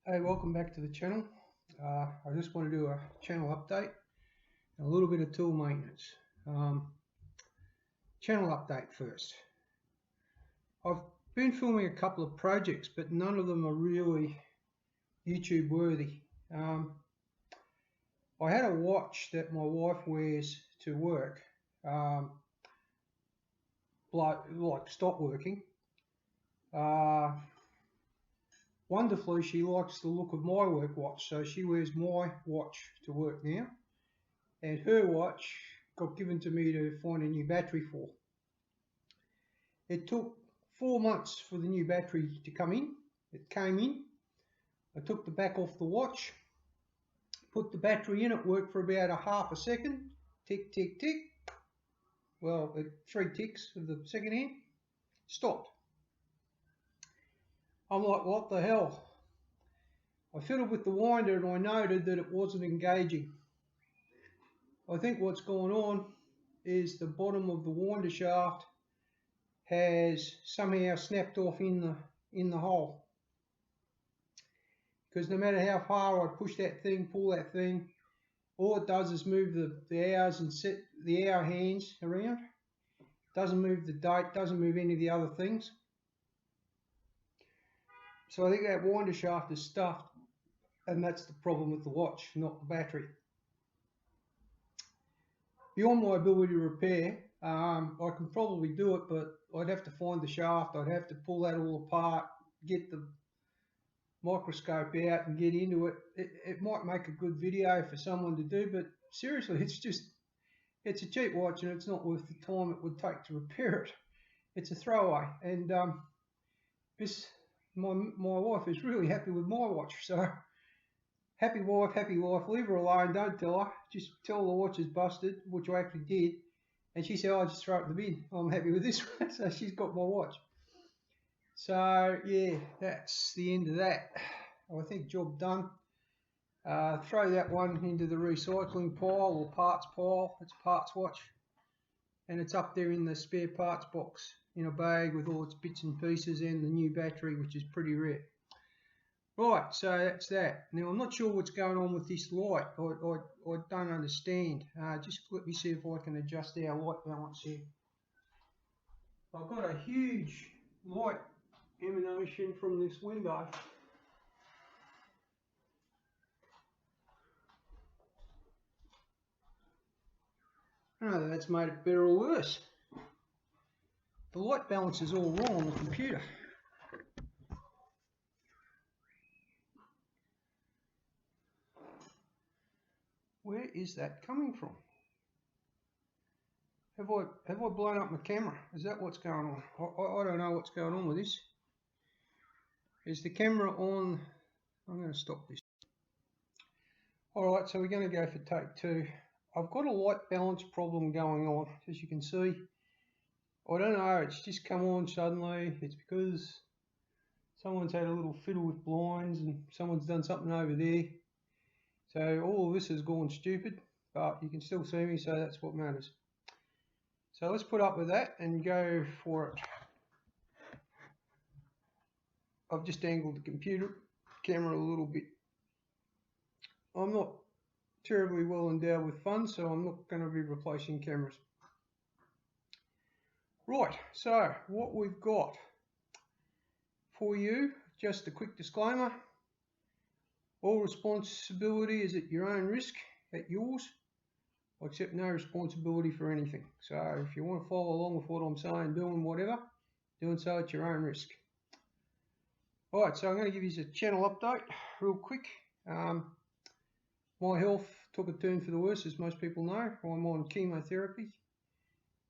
Hey, welcome back to the channel. I just want to do a channel update and a little bit of tool maintenance. Um, Channel update first. I've been filming a couple of projects, but none of them are really YouTube worthy. I had a watch that my wife wears to work, like stopped working. Wonderfully, she likes the look of my work watch, so she wears my watch to work now, and her watch got given to me to find a new battery for. It took 4 months for the new battery to come in. It came in. I took the back off the watch, put the battery in. It worked for about a half a second. Tick, tick, tick. Well, 3 ticks of the second hand. Stopped. I'm like, what the hell? I fiddled with the winder and I noted that it wasn't engaging. I think what's going on is the bottom of the winder shaft has somehow snapped off in the hole. Because no matter how far I push that thing, pull that thing, all it does is move the hours and set the hour hands around. Doesn't move the date, doesn't move any of the other things. So I think that winder shaft is stuffed, and that's the problem with the watch, not the battery. Beyond my ability to repair, I can probably do it, but I'd have to find the shaft, I'd have to pull that all apart, get the microscope out and get into it. It might make a good video for someone to do, but seriously, it's a cheap watch and it's not worth the time it would take to repair it. It's a throwaway, and my wife is really happy with my watch, so happy wife, happy life. Leave her alone, don't tell her. Just tell her the watch is busted, which I actually did, and she said, "I'll just throw it in the bin. I'm happy with this one." So she's got my watch. So yeah, that's the end of that. I think job done. Throw that one into the recycling pile or parts pile. It's a parts watch, and it's up there in the spare parts box in a bag with all its bits and pieces and the new battery, which is pretty rare. Right, so that's that. Now I'm not sure what's going on with this light. I don't understand. Just let me see if I can adjust our light balance here. I've got a huge light emanation from this window. I don't know if that's made it better or worse. The light balance is all wrong on the computer. Where is that coming from? Have I blown up my camera? Is that what's going on? I don't know what's going on with this. Is the camera on? I'm going to stop this. Alright, so we're going to go for take 2. I've got a light balance problem going on, as you can see. I don't know, it's just come on suddenly. It's because someone's had a little fiddle with blinds and someone's done something over there. So all of this has gone stupid, but you can still see me, so that's what matters. So let's put up with that and go for it. I've just angled the computer camera a little bit. I'm not terribly well endowed with funds, so I'm not going to be replacing cameras. Right, so what we've got for you, just a quick disclaimer. All responsibility is at your own risk, at yours. I accept no responsibility for anything. So if you want to follow along with what I'm saying, doing whatever, doing so at your own risk. Alright, so I'm going to give you a channel update real quick. My health took a turn for the worse, as most people know. I'm on chemotherapy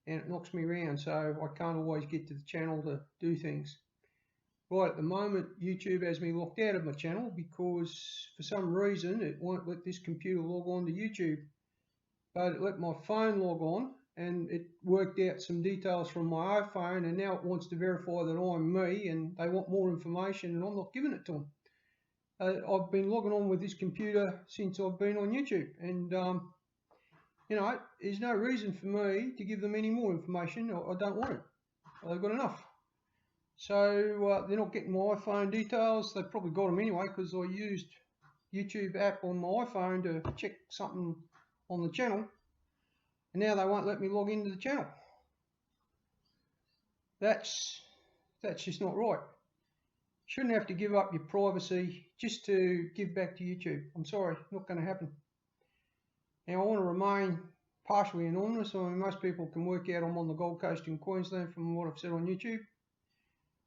and it knocks me around, so I can't always get to the channel to do things. Right, at the moment YouTube has me locked out of my channel because for some reason it won't let this computer log on to YouTube. But it let my phone log on and it worked out some details from my iPhone, and now it wants to verify that I'm me and they want more information and I'm not giving it to them. I've been logging on with this computer since I've been on YouTube, and you know, there's no reason for me to give them any more information. I don't want it. They've got enough. So they're not getting my iPhone details. They've probably got them anyway because I used YouTube app on my iPhone to check something on the channel, and now they won't let me log into the channel. That's just not right. Shouldn't have to give up your privacy just to give back to YouTube. I'm sorry, not going to happen. Now I want to remain partially anonymous. I mean, most people can work out I'm on the Gold Coast in Queensland from what I've said on YouTube.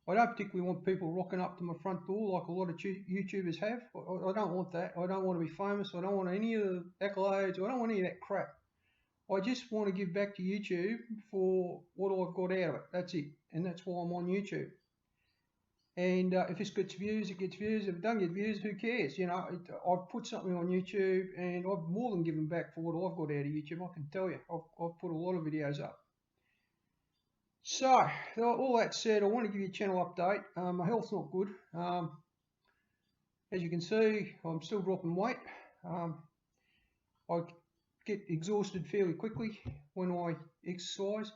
I don't particularly want people rocking up to my front door like a lot of YouTubers have. I don't want that. I don't want to be famous. I don't want any of the accolades. I don't want any of that crap. I just want to give back to YouTube for what I've got out of it. That's it. And that's why I'm on YouTube. And if it gets views, it gets views. If it doesn't get views, who cares? You know, I've put something on YouTube and I've more than given back for what I've got out of YouTube. I can tell you, I've put a lot of videos up. So, all that said, I want to give you a channel update. My health's not good. As you can see, I'm still dropping weight. I get exhausted fairly quickly when I exercise.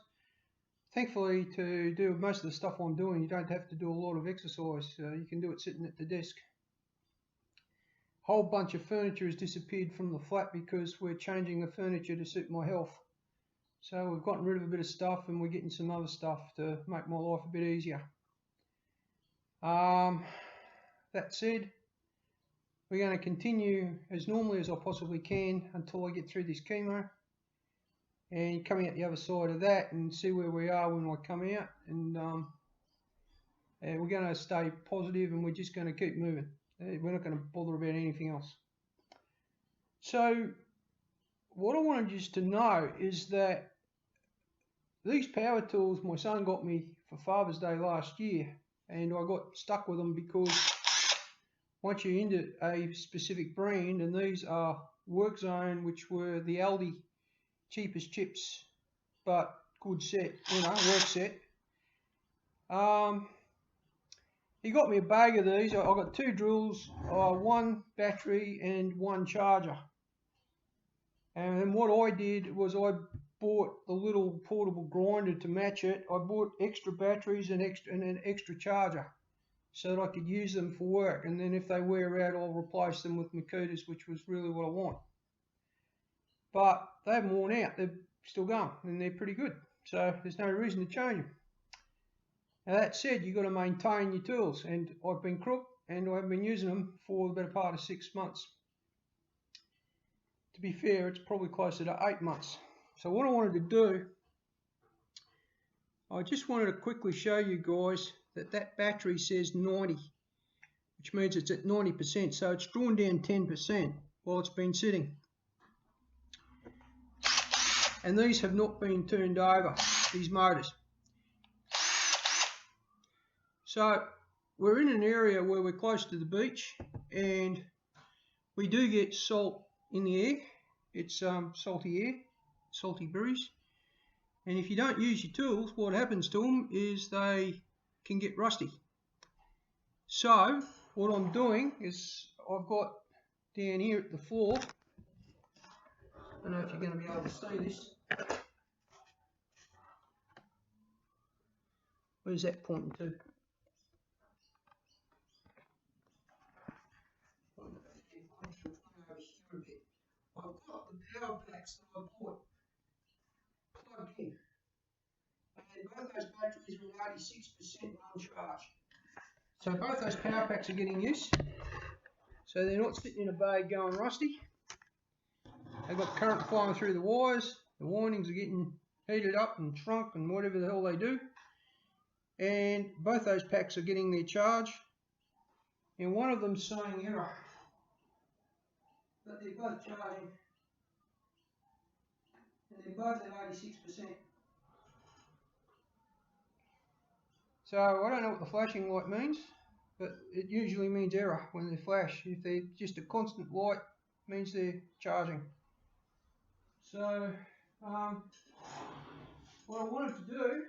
Thankfully, to do most of the stuff I'm doing, you don't have to do a lot of exercise. You can do it sitting at the desk. A whole bunch of furniture has disappeared from the flat because we're changing the furniture to suit my health. So we've gotten rid of a bit of stuff and we're getting some other stuff to make my life a bit easier. That said, we're going to continue as normally as I possibly can until I get through this chemo and coming out the other side of that and see where we are when I come out. And we're going to stay positive and we're just going to keep moving. We're not going to bother about anything else. So what I wanted you to know is that these power tools my son got me for Father's Day last year, and I got stuck with them because once you're into a specific brand, and these are WorkZone, which were the Aldi cheapest chips, but good set, you know, work set. He got me a bag of these. I got 2 drills, 1 battery and 1 charger. And then what I did was I bought the little portable grinder to match it. I bought extra batteries and an extra charger so that I could use them for work. And then if they wear out, I'll replace them with Makutas, which was really what I want. But they haven't worn out. They're still going and they're pretty good. So there's no reason to change them. Now that said, you've got to maintain your tools. And I've been crook and I've been using them for the better part of 6 months. To be fair, it's probably closer to 8 months. So what I wanted to do, I just wanted to quickly show you guys that that battery says 90, which means it's at 90%. So it's drawn down 10% while it's been sitting. And these have not been turned over, these motors. So we're in an area where we're close to the beach and we do get salt in the air. It's salty air, salty breeze. And if you don't use your tools, what happens to them is they can get rusty. So what I'm doing is I've got down here at the floor, I don't know if you're going to be able to see this. Where's that pointing to? I've got the power packs that I bought plugged in, and both those batteries were 86% on charge. So both those power packs are getting use, so they're not sitting in a bay going rusty. They've got current flowing through the wires, the windings are getting heated up and shrunk and whatever the hell they do, and both those packs are getting their charge, and one of them's showing error. But they're both charging, and they're both at 86%. So I don't know what the flashing light means, but it usually means error when they flash. If they're just a constant light, it means they're charging. So what I wanted to do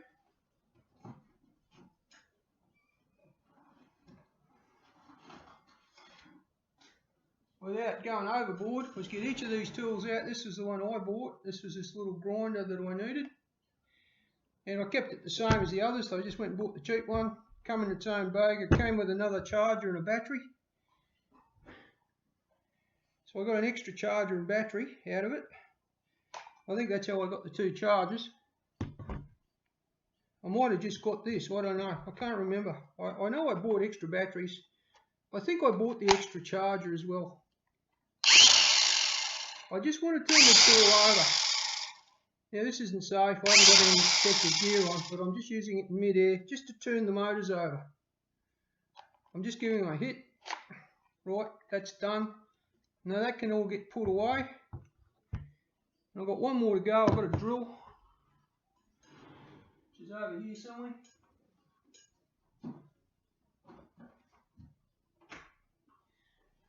without going overboard was get each of these tools out. This is the one I bought. This was this little grinder that I needed. And I kept it the same as the others, so I just went and bought the cheap one. come in its own bag. It came with another charger and a battery. So I got an extra charger and battery out of it. I think that's how I got the 2 chargers. I might have just got this, I don't know. I can't remember. I know I bought extra batteries. I think I bought the extra charger as well. I just want to turn the tool over. Now this isn't safe, I haven't got any protective gear on, but I'm just using it in mid-air just to turn the motors over. I'm just giving a hit. Right, that's done. Now that can all get put away. And I've got one more to go. I've got a drill, which is over here somewhere.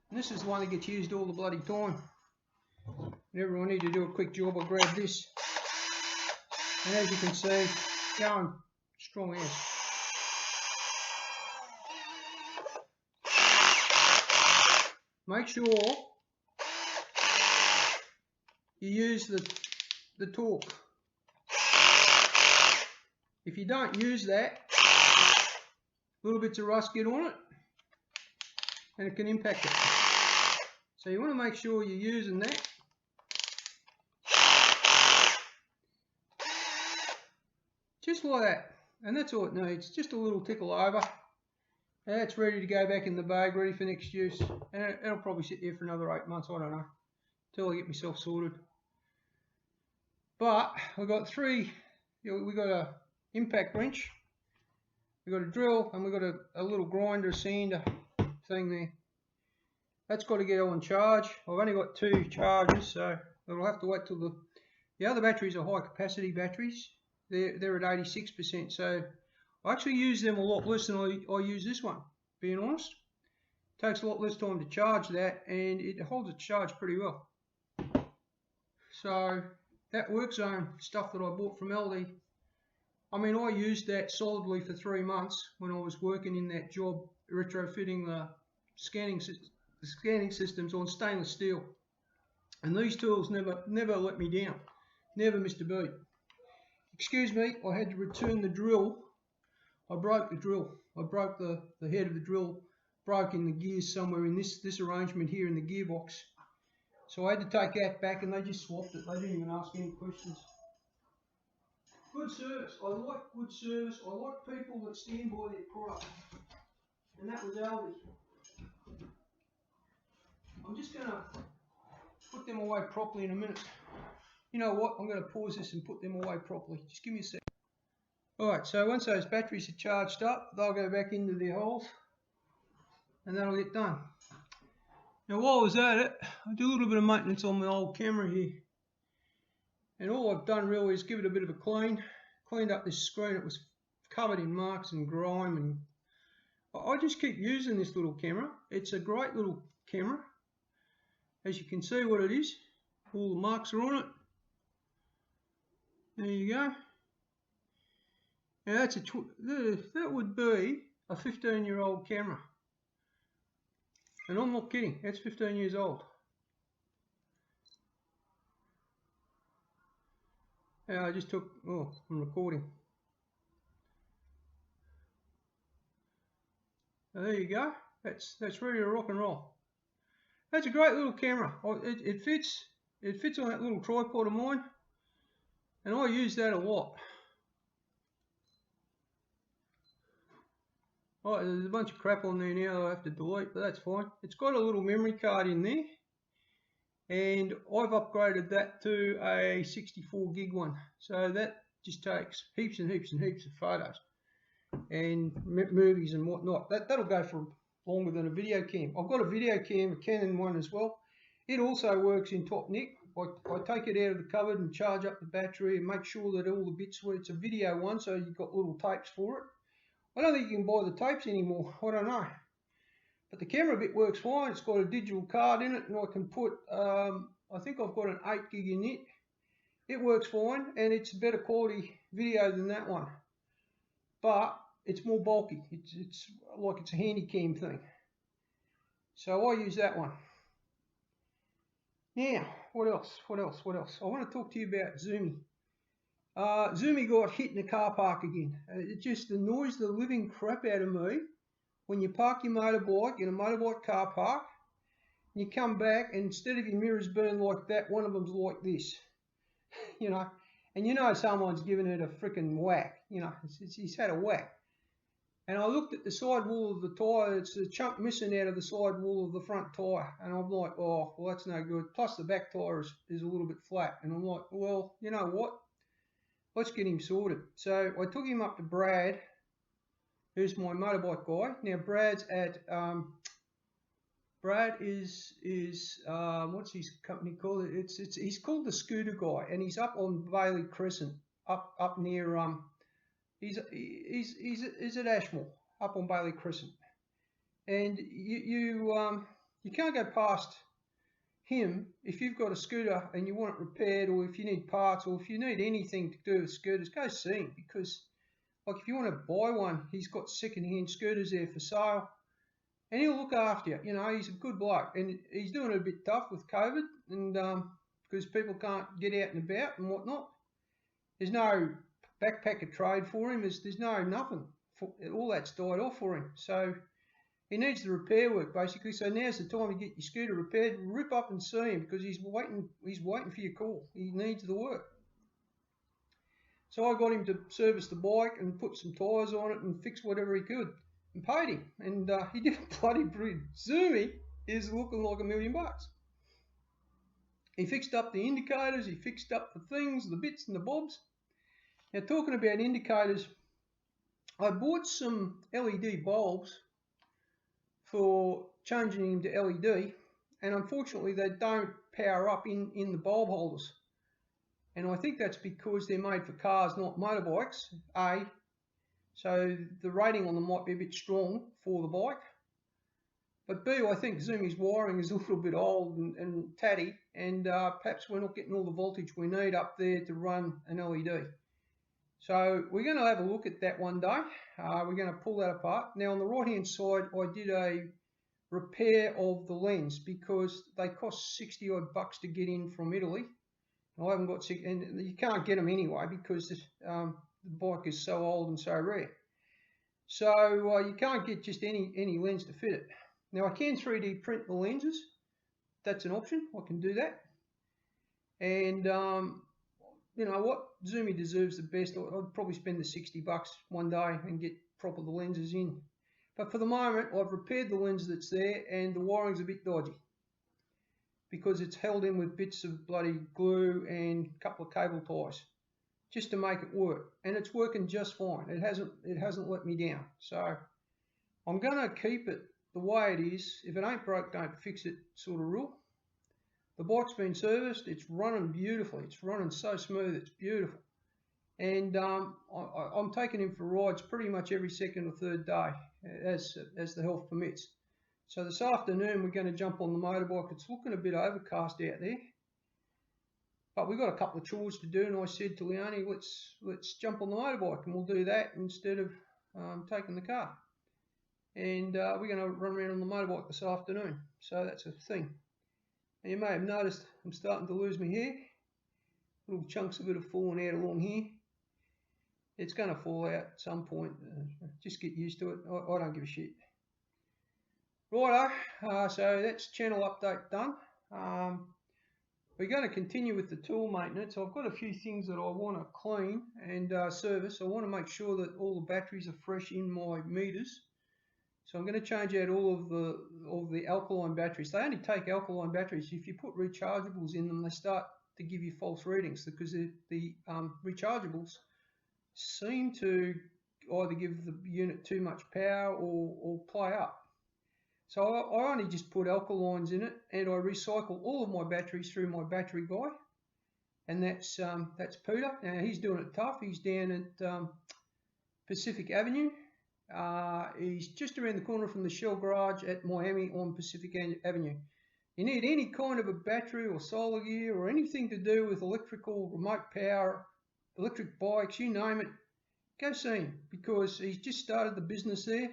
And this is the one that gets used all the bloody time. Whenever I need to do a quick job, I grab this. And as you can see, going strong as. Make sure you use the torque. If you don't use that, little bits of rust get on it and it can impact it. So you want to make sure you're using that. Just like that. And that's all it needs. Just a little tickle over. And it's ready to go back in the bag, ready for next use. And it'll probably sit there for another 8 months, I don't know, until I get myself sorted. But we've got 3, we've got a impact wrench, we've got a drill, and we've got a little grinder, sander thing there. That's got to get on charge. I've only got 2 charges, so I'll have to wait till the other batteries are high capacity batteries. They're at 86%, so I actually use them a lot less than I use this one, being honest. It takes a lot less time to charge that, and it holds its charge pretty well. So that work zone stuff that I bought from Aldi, I mean, I used that solidly for 3 months when I was working in that job retrofitting the scanning systems on stainless steel. And these tools never let me down, never missed a beat. Excuse me, I had to return the drill. I broke the drill. I broke the head of the drill, broke in the gears somewhere in this arrangement here in the gearbox. So I had to take that back and they just swapped it. They didn't even ask any questions. Good service. I like good service. I like people that stand by their product. And that was Aldi. I'm just going to put them away properly in a minute. You know what? I'm going to pause this and put them away properly. Just give me a sec. Alright, so once those batteries are charged up, they'll go back into their holes and that'll get done. Now while I was at it, I did a little bit of maintenance on my old camera here. And all I've done really is give it a bit of a clean. Cleaned up this screen. It was covered in marks and grime, and I just keep using this little camera. It's a great little camera. As you can see what it is. All the marks are on it. There you go. Now that's that would be a 15-year-old camera. And I'm not kidding, that's 15 years old. Now I just took, I'm recording. Now there you go, that's ready to rock and roll. That's a great little camera. It fits on that little tripod of mine, and I use that a lot. Oh, there's a bunch of crap on there now that I have to delete, but that's fine. It's got a little memory card in there, and I've upgraded that to a 64 gig one. So that just takes heaps and heaps and heaps of photos and movies and whatnot. That'll go for longer than a video cam. I've got a video cam, a Canon one as well. It also works in top nick. I take it out of the cupboard and charge up the battery and make sure that all the bits where it's a video one, so you've got little tapes for it. I don't think you can buy the tapes anymore, I don't know. But the camera bit works fine. It's got a digital card in it, and I can put, I think I've got an 8 gig in it. It works fine, and it's better quality video than that one. But it's more bulky. It's like it's a handy cam thing. So I use that one. Now, what else? I want to talk to you about Zoomy. Zumi got hit in the car park again. It just annoys the living crap out of me when you park your motorbike in a motorbike car park and you come back and instead of your mirrors being like that, one of them's like this, you know, and you know someone's given it a freaking whack, you know, he's had a whack. And I looked at the side wall of the tyre, it's a chunk missing out of the side wall of the front tyre. And I'm like, oh, well, that's no good. Plus the back tyre is a little bit flat. And I'm like, well, you know what? Let's get him sorted. So I took him up to Brad, who's my motorbike guy. Now Brad is what's his company called? He's called the Scooter Guy, and he's up on Bailey Crescent, up near he's at Ashmore, up on Bailey Crescent, and you can't go past him if you've got a scooter and you want it repaired, or if you need parts, or if you need anything to do with scooters, go see him, because like if you want to buy one, he's got second-hand scooters there for sale, and he'll look after you. You know, he's a good bloke, and he's doing it a bit tough with COVID, and because people can't get out and about and whatnot. There's no backpacker trade for him. There's no nothing. All that's died off for him. So he needs the repair work basically. So now's the time to get your scooter repaired. Rip up and see him because he's waiting for your call. He needs the work. So I got him to service the bike and put some tyres on it and fix whatever he could and paid him. And he did a bloody brilliant. Zumi is looking like $1 million. He fixed up the indicators. He fixed up the things, the bits and the bobs. Now talking about indicators, I bought some LED bulbs for changing them to LED, and unfortunately they don't power up in the bulb holders. And I think that's because they're made for cars, not motorbikes, A. So the rating on them might be a bit strong for the bike. But B, I think Zumi's wiring is a little bit old and tatty, and perhaps we're not getting all the voltage we need up there to run an LED. So we're going to have a look at that one day. We're going to pull that apart. Now on the right hand side, I did a repair of the lens because they cost 60 odd bucks to get in from Italy. I haven't got, and you can't get them anyway because the bike is so old and so rare. So you can't get just any lens to fit it. Now I can 3D print the lenses. That's an option. I can do that. And you know what? Zumi deserves the best. I'd probably spend the 60 bucks one day and get proper the lenses in. But for the moment, I've repaired the lens that's there, and the wiring's a bit dodgy because it's held in with bits of bloody glue and a couple of cable ties just to make it work, and it's working just fine. It hasn't let me down. So I'm going to keep it the way it is. If it ain't broke, don't fix it sort of rule. The bike's been serviced. It's running beautifully. It's running so smooth. It's beautiful. And I'm taking him for rides pretty much every second or third day as the health permits. So this afternoon we're going to jump on the motorbike. It's looking a bit overcast out there, but we've got a couple of chores to do. And I said to Leonie, let's jump on the motorbike, and we'll do that instead of taking the car. And we're going to run around on the motorbike this afternoon. So that's a thing. And you may have noticed I'm starting to lose my hair. Little chunks of it have fallen out along here. It's going to fall out at some point. Just get used to it. I don't give a shit. Righto, so that's channel update done. We're going to continue with the tool maintenance. I've got a few things that I want to clean and service. I want to make sure that all the batteries are fresh in my meters. So I'm going to change out all of the alkaline batteries. They only take alkaline batteries. If you put rechargeables in them, they start to give you false readings because the rechargeables seem to either give the unit too much power or play up. So I only just put alkalines in it, and I recycle all of my batteries through my battery guy, and that's Peter. Now he's doing it tough. He's down at Pacific Avenue. He's just around the corner from the Shell garage at Miami on Pacific Avenue. You need any kind of a battery or solar gear or anything to do with electrical, remote power, electric bikes, you name it, go see him, because he's just started the business there.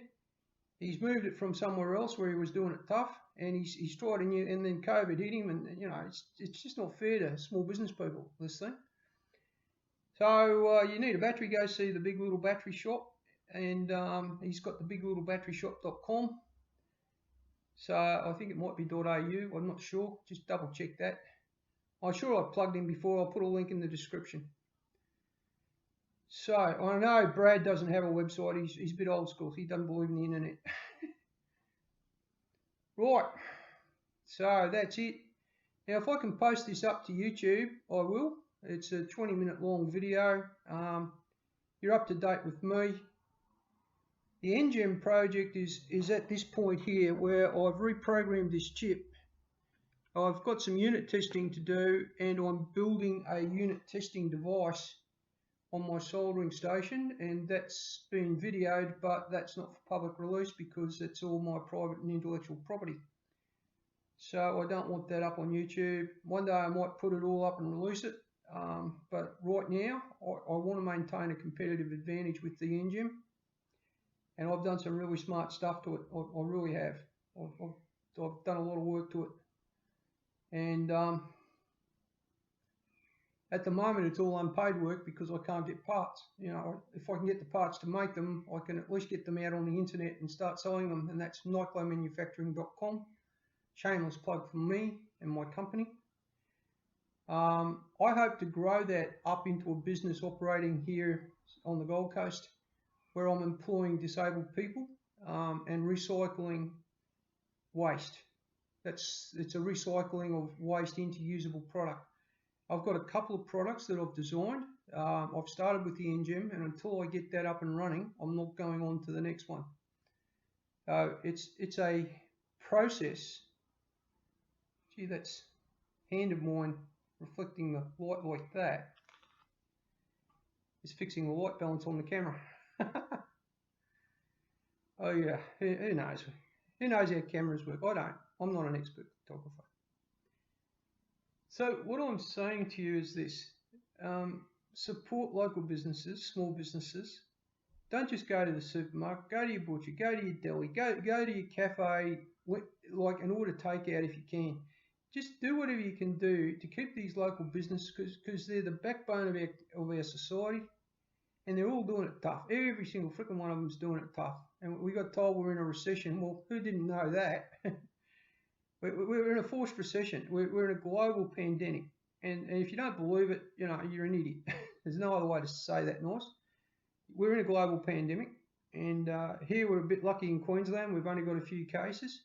He's moved it from somewhere else where he was doing it tough, and he's tried a new, and then COVID hit him, and you know it's just not fair to small business people, this thing. So you need a battery, go see the Big Little Battery Shop, and he's got the biglittlebatteryshop.com. So I think it might be .au, I'm not sure, just double check that. I'm sure I plugged in before, I'll put a link in the description. So I know Brad doesn't have a website, he's a bit old school, he doesn't believe in the internet. Right, so that's it. Now if I can post this up to YouTube, I will. It's a 20-minute long video. You're up to date with me. The NGEM project is at this point here where I've reprogrammed this chip. I've got some unit testing to do, and I'm building a unit testing device on my soldering station, and that's been videoed, but that's not for public release because it's all my private and intellectual property. So I don't want that up on YouTube. One day I might put it all up and release it, but right now I want to maintain a competitive advantage with the NGEM, and I've done some really smart stuff to it. I really have. I've done a lot of work to it, and at the moment it's all unpaid work because I can't get parts. You know, if I can get the parts to make them, I can at least get them out on the internet and start selling them, and that's nyclomanufacturing.com. Shameless plug for me and my company. I hope to grow that up into a business operating here on the Gold Coast, where I'm employing disabled people and recycling waste. It's a recycling of waste into usable product. I've got a couple of products that I've designed. I've started with the NGEM, and until I get that up and running, I'm not going on to the next one. It's a process. Gee, that's hand of mine reflecting the light like that. It's fixing the light balance on the camera. Oh yeah, who knows? Who knows how cameras work? I don't. I'm not an expert photographer. So what I'm saying to you is this. Support local businesses, small businesses. Don't just go to the supermarket. Go to your butcher. Go to your deli. Go to your cafe, like, and order takeout if you can. Just do whatever you can do to keep these local businesses, because they're the backbone of our society, and they're all doing it tough. Every single freaking one of them is doing it tough. And we got told we're in a recession. Well, who didn't know that? We're in a forced recession. We're in a global pandemic. And if you don't believe it, you know, you're an idiot. There's no other way to say that nice. We're in a global pandemic, and here we're a bit lucky in Queensland. We've only got a few cases,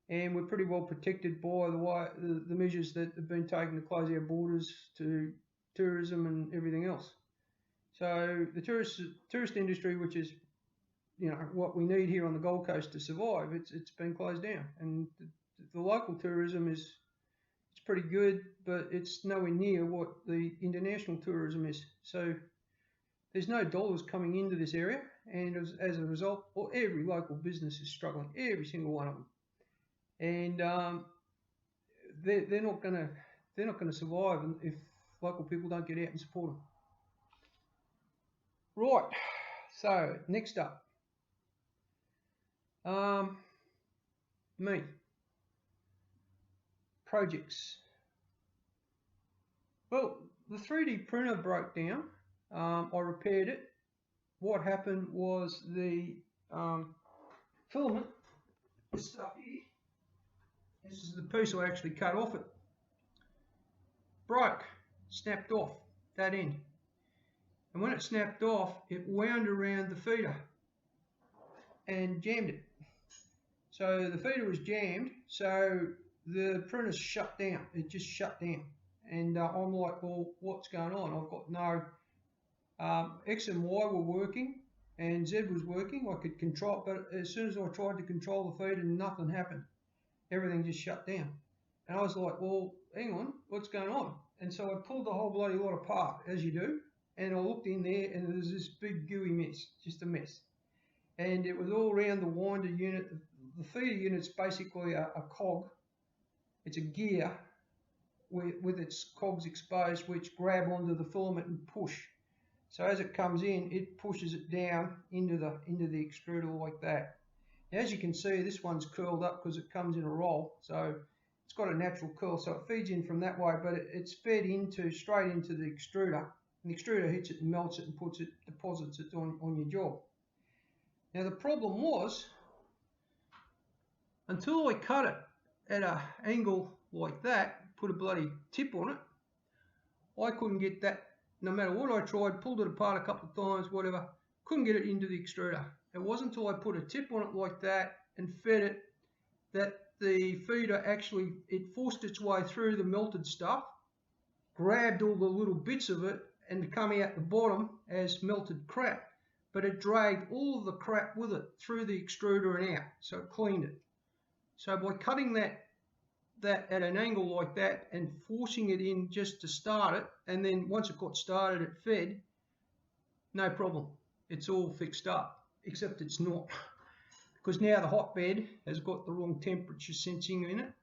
and we're pretty well protected by the measures that have been taken to close our borders to tourism and everything else. So the tourist industry, which is, you know, what we need here on the Gold Coast to survive, it's been closed down, and the local tourism it's pretty good, but it's nowhere near what the international tourism is. So there's no dollars coming into this area, and as a result, well, every local business is struggling, every single one of them. And they're not gonna survive if local people don't get out and support them. Right. So next up, me projects. Well, the 3D printer broke down. I repaired it. What happened was the filament, this stuff here. This is the piece I actually cut off it. Broke, snapped off that end. And when it snapped off, it wound around the feeder and jammed it. So the feeder was jammed, so the printer shut down. It just shut down. And I'm like, well, what's going on? I've got no, X and Y were working and Z was working. I could control, but as soon as I tried to control the feeder, nothing happened. Everything just shut down. And I was like, well, hang on, what's going on? And so I pulled the whole bloody lot apart, as you do, and I looked in there, and there was this big gooey mess, just a mess. And it was all around the winder unit. The feeder unit's basically a cog. It's a gear with its cogs exposed, which grab onto the filament and push. So as it comes in, it pushes it down into the extruder like that. Now, as you can see, this one's curled up because it comes in a roll, so it's got a natural curl, so it feeds in from that way, but it's fed straight into the extruder. And the extruder heats it and melts it and deposits it on your job. Now the problem was, until I cut it at an angle like that, put a bloody tip on it, I couldn't get that, no matter what I tried, pulled it apart a couple of times, whatever, couldn't get it into the extruder. It wasn't until I put a tip on it like that and fed it that the feeder actually, it forced its way through the melted stuff, grabbed all the little bits of it and come out the bottom as melted crap, but it dragged all of the crap with it through the extruder and out, so it cleaned it. So by cutting that at an angle like that and forcing it in just to start it, and then once it got started it fed, no problem, it's all fixed up, except it's not, because now the hotbed has got the wrong temperature sensing in it,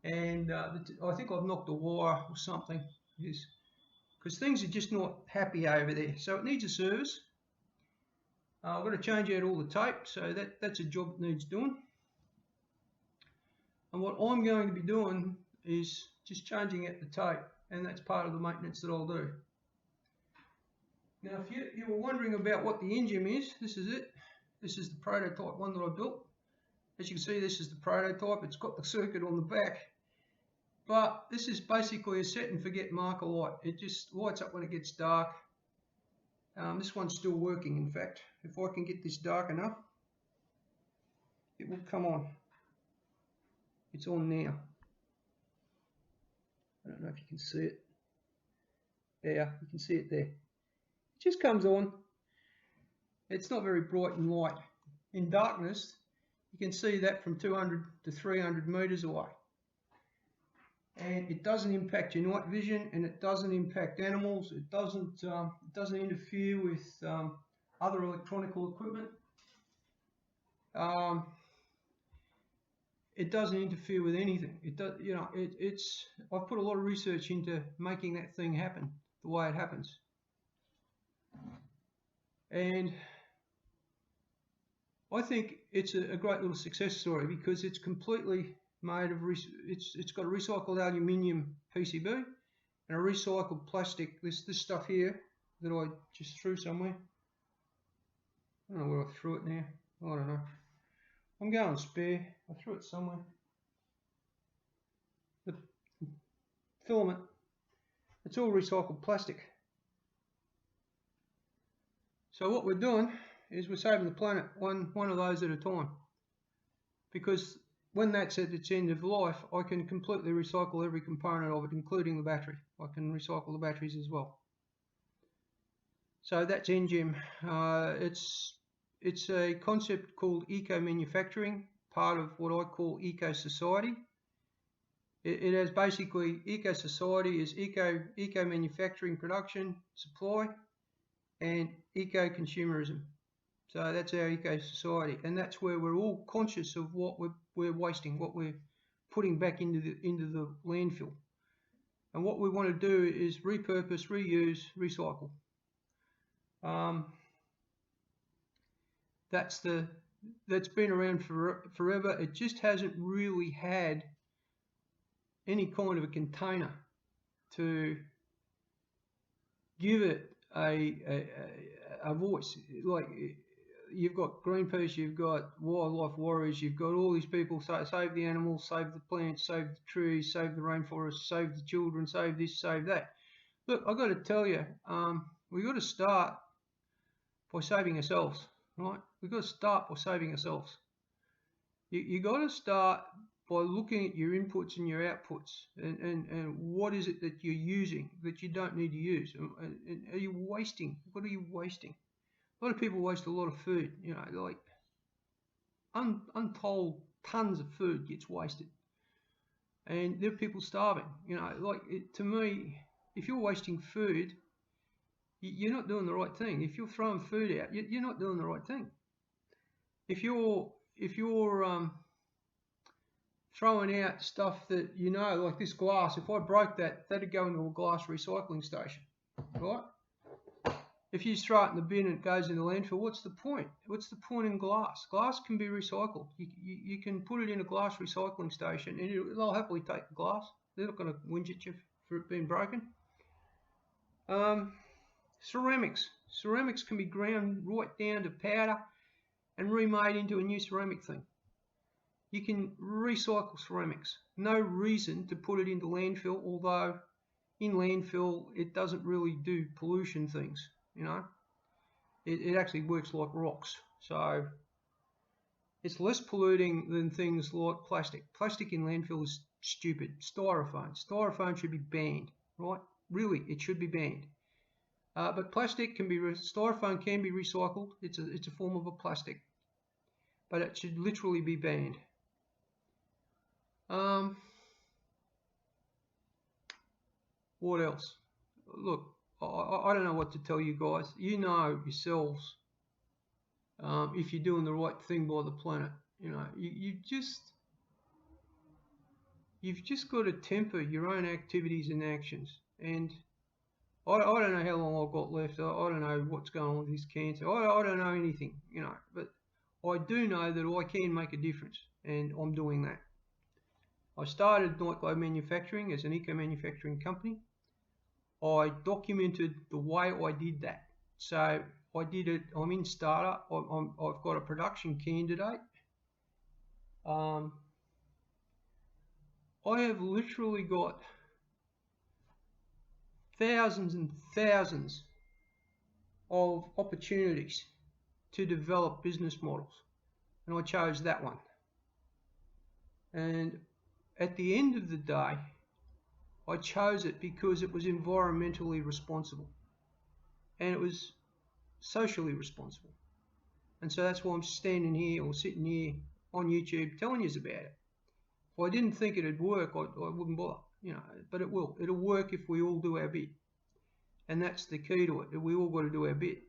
and I think I've knocked a wire or something, because things are just not happy over there, so it needs a service. I've got to change out all the tape, so that's a job that needs doing. And what I'm going to be doing is just changing out the tape, and that's part of the maintenance that I'll do. Now, if you were wondering about what the engine is, this is it. This is the prototype one that I built. As you can see, this is the prototype. It's got the circuit on the back. But this is basically a set and forget marker light. It just lights up when it gets dark. This one's still working, in fact. If I can get this dark enough, it will come on. It's on now. I don't know if you can see it. There, you can see it there. It just comes on. It's not very bright and light. In darkness, you can see that from 200 to 300 meters away. And it doesn't impact your night vision, and it doesn't impact animals. It doesn't interfere with other electronic equipment. It doesn't interfere with anything. It does, you know. I've put a lot of research into making that thing happen the way it happens, and I think it's a great little success story because it's completely made of it's got a recycled aluminium PCB and a recycled plastic. This stuff here that I just threw somewhere. I don't know where I threw it now. I don't know. I'm going spare. I threw it somewhere. The filament, it's all recycled plastic. So what we're doing is we're saving the planet one of those at a time. Because when that's at its end of life, I can completely recycle every component of it, including the battery. I can recycle the batteries as well. So that's NGEM. It's a concept called eco-manufacturing, part of what I call eco-society. It has basically, eco-society is eco-manufacturing production, supply, and eco-consumerism. So that's our eco-society, and that's where we're all conscious of what we're wasting, what we're putting back into the landfill. And what we want to do is repurpose, reuse, recycle. That's been around forever. It just hasn't really had any kind of a container to give it a voice. Like, you've got Greenpeace, you've got wildlife warriors, you've got all these people say save the animals, save the plants, save the trees, save the rainforest, save the children, save this, save that. Look, I've got to tell you, we've got to start by saving ourselves, right? We've got to start by saving ourselves. You got to start by looking at your inputs and your outputs, and what is it that you're using that you don't need to use, and are you wasting? What are you wasting? A lot of people waste a lot of food, you know, like untold tons of food gets wasted, and there are people starving, you know. Like, to me, if you're wasting food, you're not doing the right thing. If you're throwing food out, you're not doing the right thing. If you're throwing out stuff that, you know, like this glass, if I broke that, that'd go into a glass recycling station, right? If you just throw it in the bin and it goes in the landfill, what's the point? What's the point in glass? Glass can be recycled. You can put it in a glass recycling station and they'll happily take the glass. They're not going to whinge at you for it being broken. Ceramics can be ground right down to powder and remade into a new ceramic thing. You can recycle ceramics. No reason to put it into landfill, although in landfill it doesn't really do pollution things, you know. It actually works like rocks. So it's less polluting than things like plastic. Plastic in landfill is stupid. Styrofoam should be banned, right? Really, it should be banned. But plastic can be, styrofoam can be recycled. It's a form of a plastic, but it should literally be banned. What else? Look, I don't know what to tell you guys. You know yourselves if you're doing the right thing by the planet. You know, you've just got to temper your own activities and actions. And I don't know how long I've got left. I don't know what's going on with this cancer. I don't know anything, you know. But I do know that I can make a difference, and I'm doing that. I started Nightglow Manufacturing as an eco-manufacturing company. I documented the way I did that. So I did it. I'm in startup. I've got a production candidate. I have literally got thousands and thousands of opportunities to develop business models, and I chose that one. And at the end of the day, I chose it because it was environmentally responsible and it was socially responsible. And so that's why I'm standing here or sitting here on YouTube telling you about it. If I didn't think it'd work, I wouldn't bother, you know, but it will. It'll work if we all do our bit. And that's the key to it. We all got to do our bit.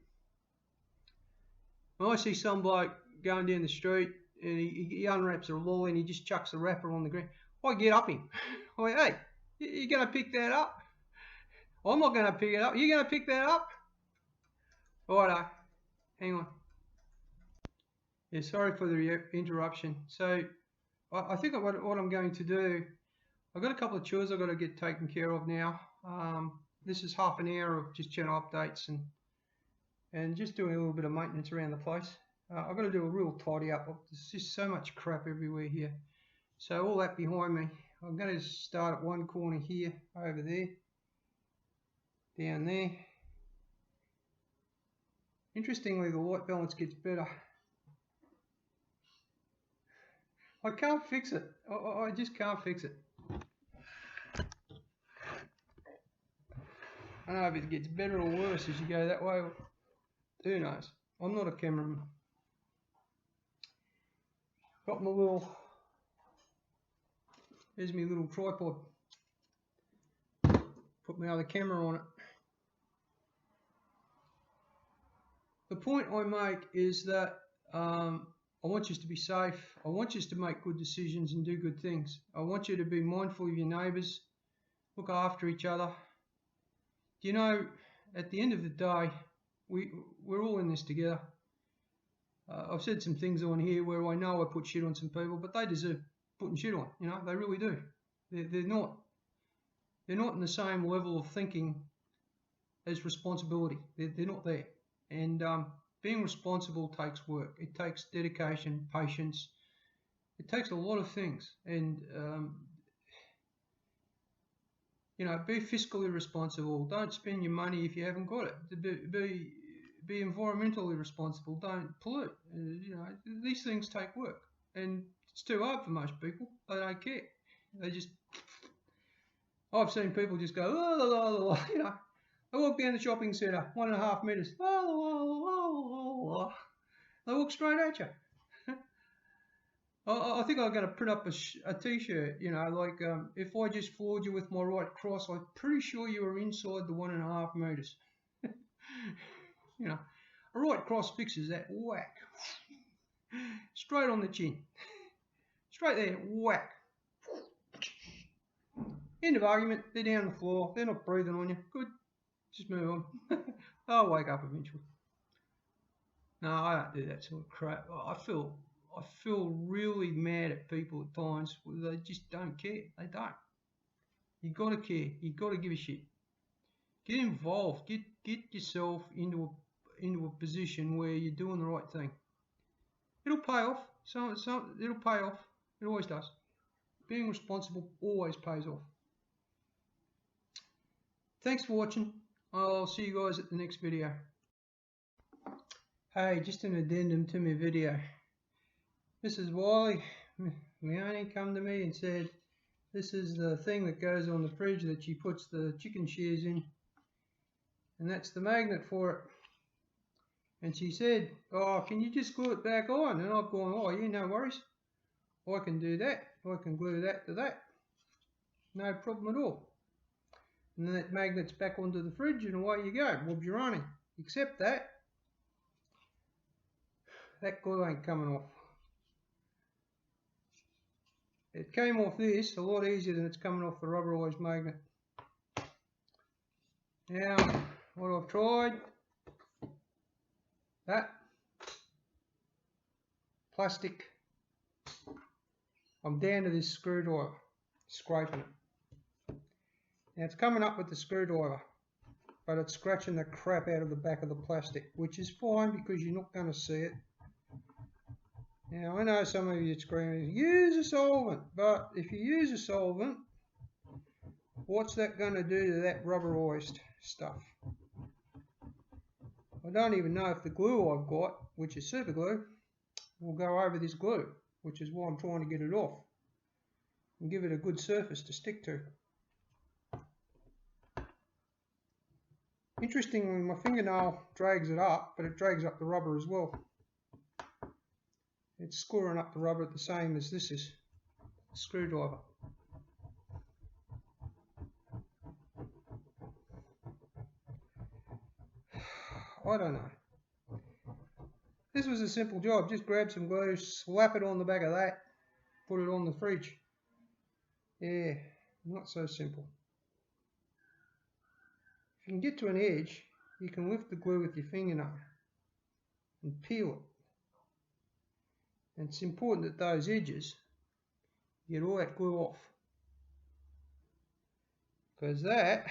When I see some bloke going down the street and he unwraps a lolly and he just chucks the wrapper on the ground, I get up him. I'm like, hey, you going to pick that up? I'm not going to pick it up. You going to pick that up? Righto. Hang on. Yeah, sorry for the interruption. So I think what I'm going to do, I've got a couple of chores I've got to get taken care of now. This is half an hour of just channel updates and just doing a little bit of maintenance around the place. I've got to do a real tidy up. There's just so much crap everywhere here. So all that behind me, I'm going to start at one corner here, over there, down there. Interestingly, the light balance gets better. I can't fix it. I just can't fix it. I don't know if it gets better or worse as you go that way. Who knows? I'm not a cameraman. Got my little, here's my little tripod. Put my other camera on it. The point I make is that I want you to be safe. I want you to make good decisions and do good things. I want you to be mindful of your neighbours, look after each other. You know, at the end of the day, we're all in this together. I've said some things on here where I know I put shit on some people, but they deserve putting shit on. You know, they really do. They're not in the same level of thinking as responsibility. They're not there. And being responsible takes work. It takes dedication, patience. It takes a lot of things. And you know, be fiscally responsible. Don't spend your money if you haven't got it. Be environmentally responsible. Don't pollute. You know, these things take work, and it's too hard for most people. They don't care. They just. I've seen people just go, oh, you know. I walk down the shopping centre, 1.5 metres. They walk straight at you. I think I'm going to print up a t-shirt, you know, like if I just floored you with my right cross, I'm pretty sure you were inside the 1.5 metres. You know, a right cross fixes that. Whack. Straight on the chin. Straight there. Whack. End of argument. They're down on the floor. They're not breathing on you. Good. Just move on. They'll wake up eventually. No, I don't do that sort of crap. I feel really mad at people at times. They just don't care. They don't. You got to care. You got to give a shit. Get involved. Get yourself into a position where you're doing the right thing. It'll pay off. It'll pay off. It always does. Being responsible always pays off. Thanks for watching. I'll see you guys at the next video. Hey, just an addendum to my video. Mrs. Wiley, Leonie, come to me and said, this is the thing that goes on the fridge that she puts the chicken shears in, and that's the magnet for it. And she said, oh, can you just glue it back on? And I've gone, oh yeah, no worries. I can do that. I can glue that to that. No problem at all. And then that magnet's back onto the fridge and away you go. Bob's your running. Except that glue ain't coming off. It came off this a lot easier than it's coming off the rubberized magnet. Now, what I've tried, that plastic, I'm down to this screwdriver, scraping it. Now it's coming up with the screwdriver, but it's scratching the crap out of the back of the plastic, which is fine because you're not going to see it. Now I know some of you are screaming, use a solvent, but if you use a solvent, what's that going to do to that rubberized stuff? I don't even know if the glue I've got, which is super glue, will go over this glue, which is why I'm trying to get it off and give it a good surface to stick to. Interestingly, my fingernail drags it up, but it drags up the rubber as well. It's scoring up the rubber the same as this is, a screwdriver. I don't know. This was a simple job. Just grab some glue, slap it on the back of that, put it on the fridge. Yeah, not so simple. If you can get to an edge, you can lift the glue with your fingernail and peel it. And it's important that those edges, you get all that glue off, because that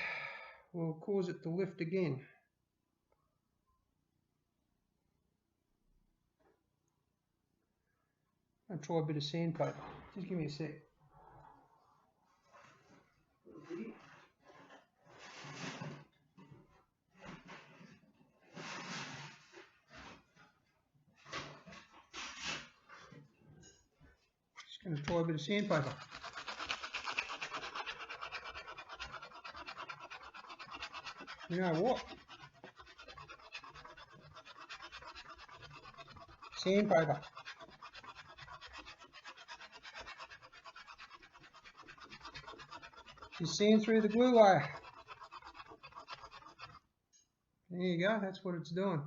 will cause it to lift again. I'll try a bit of sandpaper. Just give me a sec. Just going to try a bit of sandpaper. You know what? Sandpaper. Just sand through the glue layer. There you go, that's what it's doing.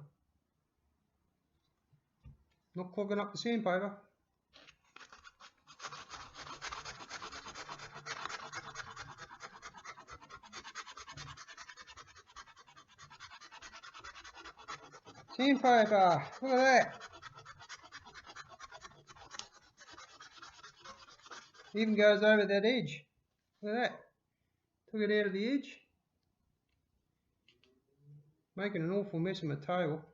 Not clogging up the sandpaper. Sandpaper, look at that. It even goes over that edge. Look at that. Took it out of the edge. Making an awful mess of my tail.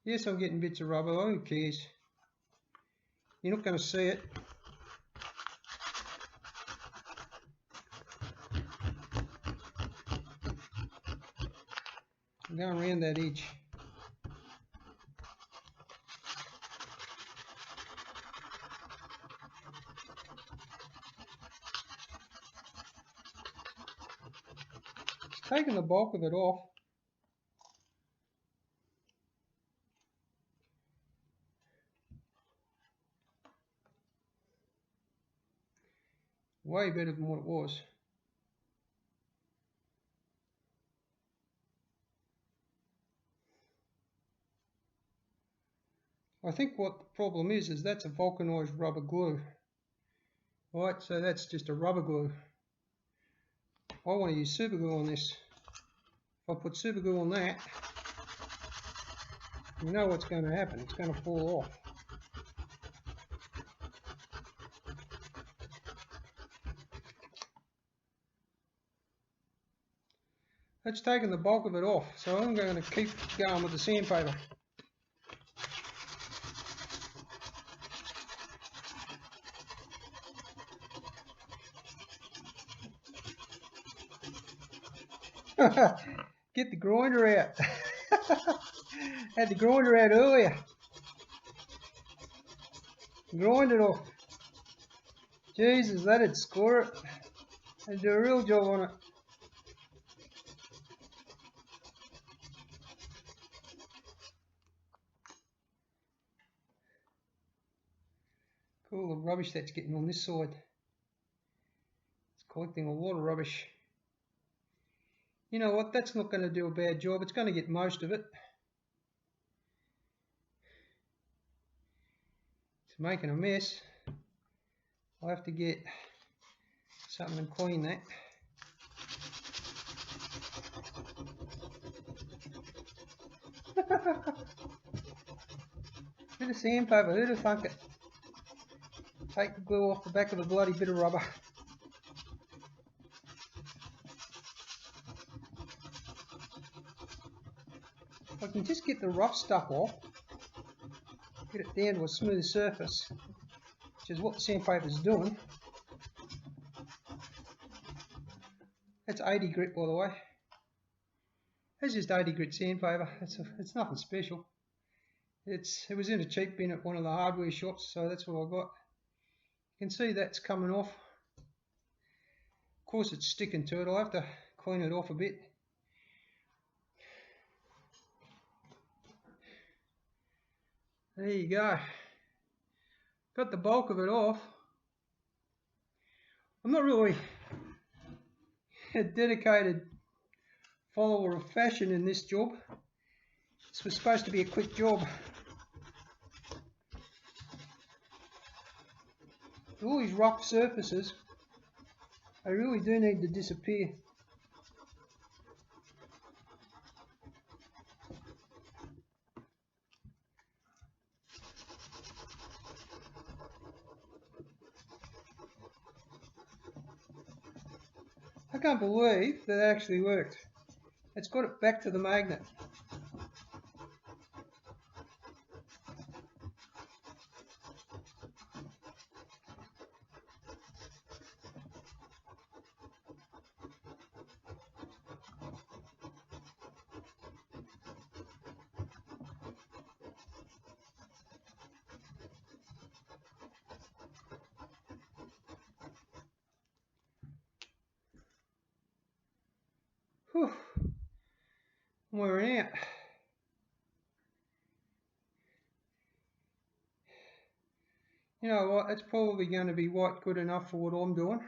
Yes, I'm getting bits of rubber. Who cares? You're not going to see it. I'm going around that edge. It's taking the bulk of it off. Way better than what it was. I think what the problem is that's a vulcanized rubber glue. Right, so that's just a rubber glue. I want to use super glue on this. If I put super glue on that, you know what's going to happen. It's going to fall off. That's taken the bulk of it off, so I'm going to keep going with the sandpaper. Get the grinder out. Had the grinder out earlier. Grind it off. Jesus, that'd score it. That'd do a real job on it. Cool, the rubbish that's getting on this side. It's collecting a lot of rubbish. You know what, that's not going to do a bad job. It's going to get most of it. It's making a mess. I'll have to get something and clean that. Bit of sandpaper, who'd have thunk it? Take the glue off the back of the bloody bit of rubber. I can just get the rough stuff off, get it down to a smooth surface, which is what the sandpaper's doing. That's 80 grit, by the way. It's just 80 grit sandpaper. It's nothing special. It was in a cheap bin at one of the hardware shops, so that's what I got. You can see that's coming off. Of course it's sticking to it. I'll have to clean it off a bit. There you go. Got the bulk of it off. I'm not really a dedicated follower of fashion in this job. This was supposed to be a quick job. All these rough surfaces, they really do need to disappear. I can't believe that actually worked. It's got it back to the magnet. Whew. I'm wearing out. You know what, that's probably going to be quite good enough for what I'm doing.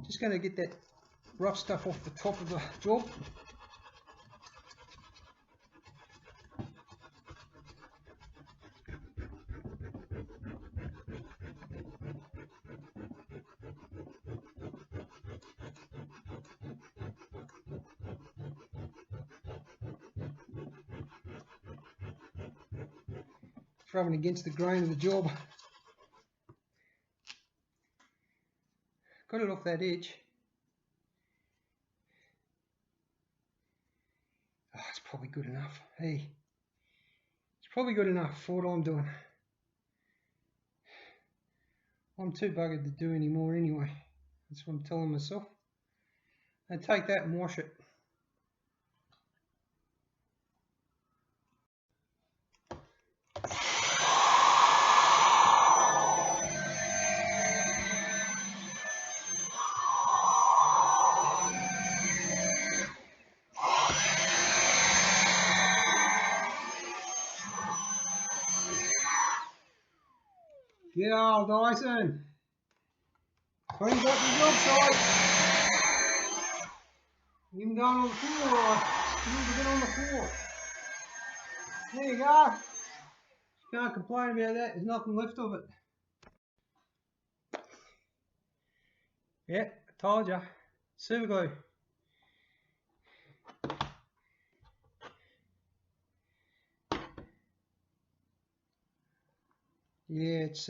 Just going to get that rough stuff off the top of the job. Rubbing against the grain of the job. Got it off that edge. Oh, it's probably good enough. Hey, it's probably good enough for what I'm doing. I'm too buggered to do any more anyway. That's what I'm telling myself. And take that and wash it. Get old Dyson. Cleans up the job site. Even going on the floor, right? You need to get on the floor. There you go. Can't complain about that. There's nothing left of it. Yeah, I told ya. Super glue. Yeah, it's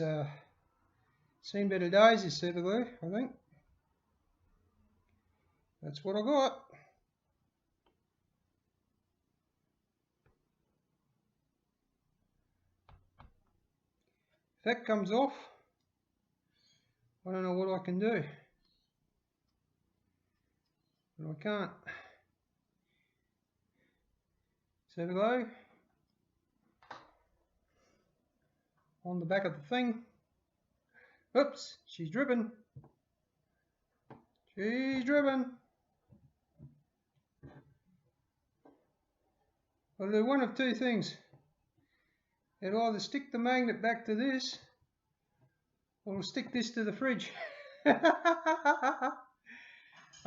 seen better days, this super glue, I think. That's what I got. If that comes off, I don't know what I can do. But I can't. So below, on the back of the thing. Oops, she's driven. She's driven. I'll do one of two things. It'll either stick the magnet back to this, or it'll stick this to the fridge. I'm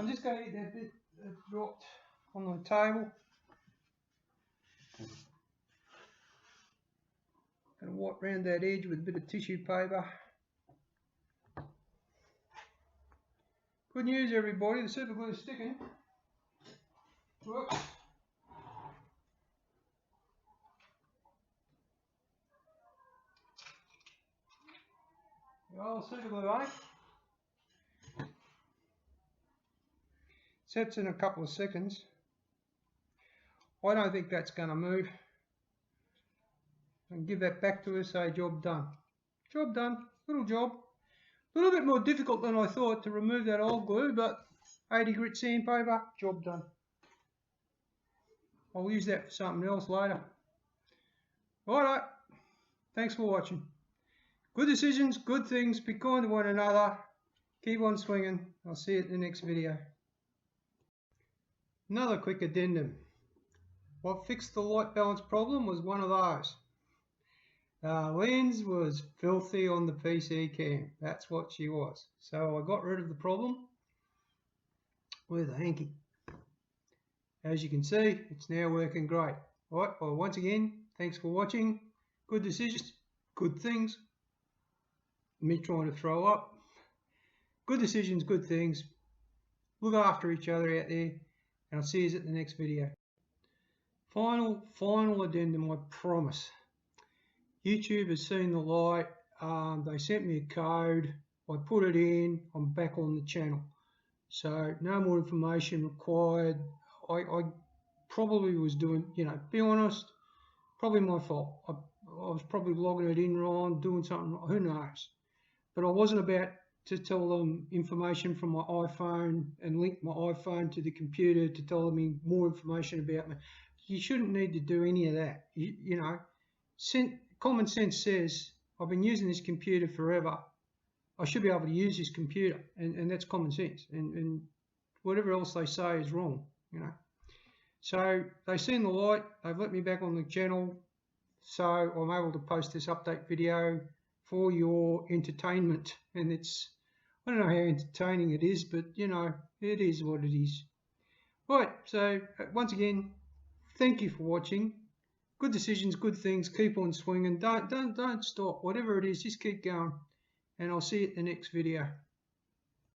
just going to get that bit that dropped on the table. Going to wipe around that edge with a bit of tissue paper. Good news, everybody, the super glue is sticking. Whoops. The old super glue, eh? Sets in a couple of seconds. I don't think that's going to move. And give that back to her, say job done. Job done, little job. A little bit more difficult than I thought to remove that old glue, but 80 grit sandpaper, job done. I'll use that for something else later. Alright, thanks for watching. Good decisions, good things, be kind to one another, keep on swinging. I'll see you at the next video. Another quick addendum. What fixed the light balance problem was one of those. Lens was filthy on the PC cam. That's what she was. So I got rid of the problem with a hanky. As you can see, it's now working great. Alright, well once again, thanks for watching. Good decisions, good things. Me trying to throw up. Good decisions, good things. Look after each other out there, and I'll see you at the next video. Final addendum, I promise. YouTube has seen the light. They sent me a code. I put it in. I'm back on the channel. So no more information required. I probably was doing, be honest, probably my fault. I was probably logging it in wrong, doing something wrong, who knows. But I wasn't about to tell them information from my iPhone and link my iPhone to the computer to tell them more information about me. You shouldn't need to do any of that. Common sense says, I've been using this computer forever. I should be able to use this computer, and that's common sense. And whatever else they say is wrong, So they've seen the light. They've let me back on the channel, so I'm able to post this update video for your entertainment. And I don't know how entertaining it is, but it is what it is. Right. So once again, thank you for watching. Good decisions, good things. Keep on swinging. Don't stop. Whatever it is, just keep going. And I'll see you at the next video.